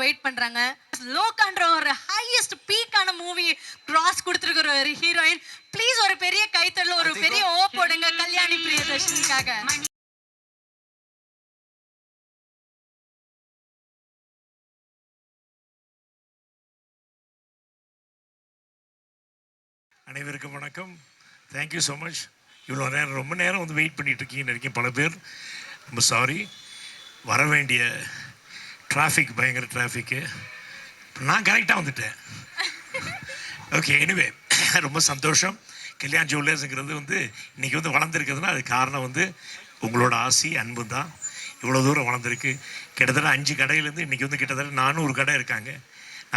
Wait பண்றாங்க. லோகான்ற ஒரு highest பீக்கான movie cross கொடுத்துருக்கிற ஒரு ஹீரோயின். ப்ளீஸ் ஒரு பெரிய கைத்தறல ஒரு பெரிய ஓ போடுங்க கல்யாணி பிரியதர்ஷினிக்காக. அனைவருக்கும் வணக்கம். Thank you so much. இவ்வளோ நேரம் ரொம்ப நேரம் வந்து வெயிட் பண்ணிட்டு இருக்கீங்கன்னு நினைக்கிறேன் பல பேர். ரொம்ப சாரி. வர வேண்டிய டிராஃபிக் பயங்கர டிராஃபிக்கு. நான் கரெக்டாக வந்துட்டேன். ஓகே, எனிவே ரொம்ப சந்தோஷம். கல்யாண் ஜுவல்லர்ஸுங்கிறது வந்து இன்றைக்கி வந்து வளர்ந்துருக்குதுன்னா அது காரணம் வந்து உங்களோட ஆசி அன்பு தான். இவ்வளோ தூரம் வளர்ந்துருக்கு. கிட்டத்தட்ட 5 கடையிலேருந்து இன்றைக்கி வந்து கிட்டத்தட்ட 400 கடை இருக்காங்க.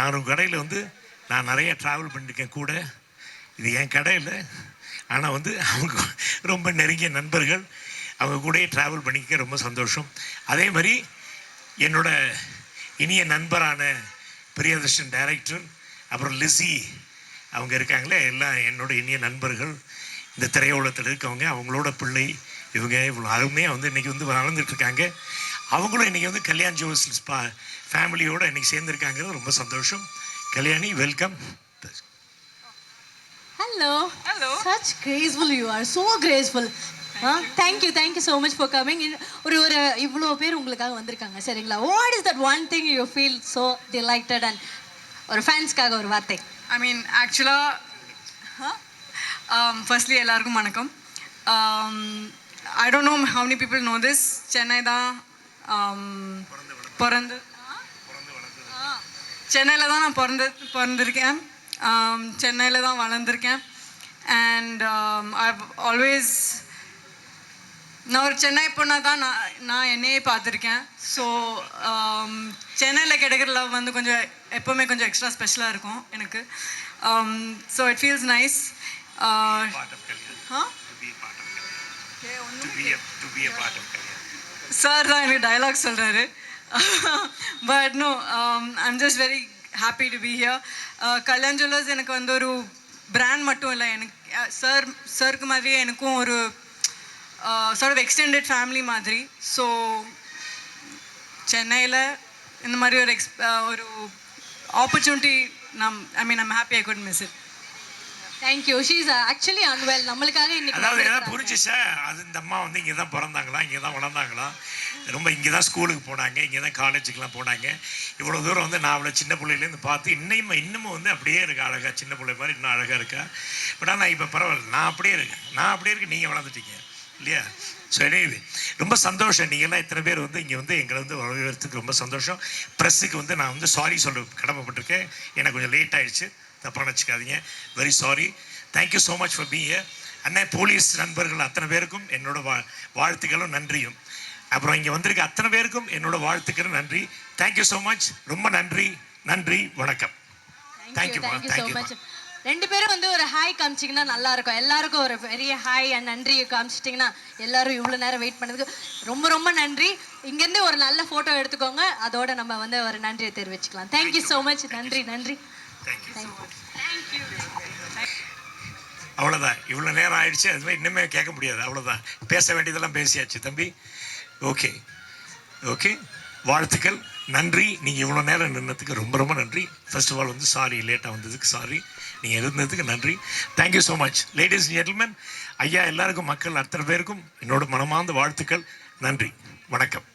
400 கடையில் வந்து நான் நிறைய ட்ராவல் பண்ணியிருக்கேன் கூட. இது என் கடையில், ஆனால் வந்து அவங்க ரொம்ப நெருங்கிய நண்பர்கள். அவங்க கூடயே ட்ராவல் பண்ணிக்க ரொம்ப சந்தோஷம். அதே மாதிரி என்னோட இனிய நண்பரான பிரியதர்ஷன் டைரக்டர், அப்புறம் லிஸி அவங்க இருக்காங்களே, எல்லாம் என்னோட இனிய நண்பர்கள். இந்த திரையுலகத்தில் இருக்கவங்க, அவங்களோட பிள்ளை இவங்க இவ்வளோ அருமையாக வந்து இன்றைக்கி வந்து வளர்ந்துட்டுருக்காங்க. அவங்களும் இன்றைக்கி வந்து கல்யாண் ஜுவல்ஸ் ஃபேமிலியோடு இன்றைக்கி சேர்ந்துருக்காங்கிறது ரொம்ப சந்தோஷம். Kalyani, welcome. Hello. Hello. Such graceful you are. So graceful. Thank you so much for coming. ஒரு இவ்வளோ பேர் உங்களுக்காக வந்திருக்காங்க சரிங்களா? What is that one thing you feel so delighted and ஒரு ஃபேன்ஸ்க்காக ஒரு வார்த்தை? I mean actually firstly எல்லாருக்கும் வணக்கம். I don't know how many people know this. Chennai தான் சென்னையில் தான் நான் பிறந்திருக்கேன். சென்னையில் தான் வளர்ந்துருக்கேன். அண்ட் ஐவ் ஆல்வேஸ் நான் ஒரு சென்னை பொண்ணாக தான் நான் என்னையே பார்த்துருக்கேன். ஸோ சென்னையில் கிடைக்கிற லவ் வந்து கொஞ்சம் எப்போவுமே கொஞ்சம் எக்ஸ்ட்ரா ஸ்பெஷலாக இருக்கும் எனக்கு. So it feels nice. Sir தான் எனக்கு டைலாக் சொல்கிறாரு. But no, I'm just very happy to be here. Kalyan jewellers எனக்கு வந்து ஒரு பிராண்ட் மட்டும் இல்லை, எனக்கு சருக்கு மாதிரியே எனக்கும் ஒரு சார்ட் ஆஃப் எக்ஸ்டெண்டட் ஃபேமிலி மாதிரி. ஸோ சென்னையில் இந்த மாதிரி ஒரு opportunity I'm happy I could miss it. Thank you. She is actually unwell. நம்மளுக்காக இன்னைக்கு அதாவது எதாவது புரிஞ்சுச்சா? அது இந்த அம்மா வந்து இங்கே தான் பிறந்தாங்களா, இங்கே தான் வளர்ந்தாங்களா, ரொம்ப இங்கே தான் ஸ்கூலுக்கு போனாங்க, இங்கே தான் காலேஜுக்கெலாம் போனாங்க. இவ்வளோ தூரம் வந்து நான் அவளை சின்ன பிள்ளையிலேருந்து பார்த்து இன்னமும் வந்து அப்படியே இருக்கா அழகாக, சின்ன பிள்ளை மாதிரி இன்னும் அழகாக இருக்கா. பட் ஆனால் இப்போ பரவாயில்ல, நான் அப்படியே இருக்கேன், நீங்கள் வளர்ந்துட்டீங்க இல்லையா? ஸோ எனவே ரொம்ப சந்தோஷம். நீங்கள்லாம் இத்தனை பேர் வந்து இங்கே வந்து எங்களை வந்து வரவேற்கிறதுக்கு ரொம்ப சந்தோஷம். ப்ரெஸ்ஸுக்கு வந்து நான் வந்து சாரி சொல்ல கடமைப்பட்டிருக்கேன். எனக்கு கொஞ்சம் லேட் ஆகிடுச்சு, தப்பாக நினச்சிக்காதீங்க. Very sorry. Thank you so much for being here. அண்ணன் போலீஸ் நண்பர்கள் அத்தனை பேருக்கும் என்னோட வாழ்த்துக்களும் நன்றியும். அப்புறம் இங்கே வந்திருக்க அத்தனை பேருக்கும் என்னோட வாழ்த்துக்களும் நன்றி. Thank you so much. ரொம்ப நன்றி. வணக்கம். Thank you so much. 2 பேரும் வந்து ஒரு ஹாய் காமிச்சிங்கன்னா நல்லா இருக்கும். எல்லாருக்கும் ஒரு பெரிய ஹாய் அண்ட் நன்றி காமிச்சிட்டிங்கன்னா எல்லாரும் இவ்வளோ நேரம் வெயிட் பண்ணதுக்கு ரொம்ப நன்றி. இங்கேருந்து ஒரு நல்ல ஃபோட்டோ எடுத்துக்கோங்க, அதோட நம்ம வந்து ஒரு நன்றியை தெரிவிச்சுக்கலாம். Thank you so much. நன்றி. அவ்வளோதான். இவ்வளோ நேரம் ஆயிடுச்சு. அது மாதிரி இன்னுமே கேட்க முடியாது. அவ்வளோதான், பேச வேண்டியதெல்லாம் பேசியாச்சு தம்பி. ஓகே வாழ்த்துக்கள். நன்றி. நீங்கள் இவ்வளோ நேரம் நின்றதுக்கு ரொம்ப நன்றி. ஃபர்ஸ்ட் ஆஃப் ஆல் வந்து சாரி, லேட்டாக வந்ததுக்கு சாரி. நீங்கள் இருந்ததுக்கு நன்றி. Thank you so much. Ladies and gentlemen, ஐயா எல்லாருக்கும், மக்கள் அத்தனை பேருக்கும் என்னோட மனமார்ந்த வாழ்த்துக்கள். நன்றி. வணக்கம்.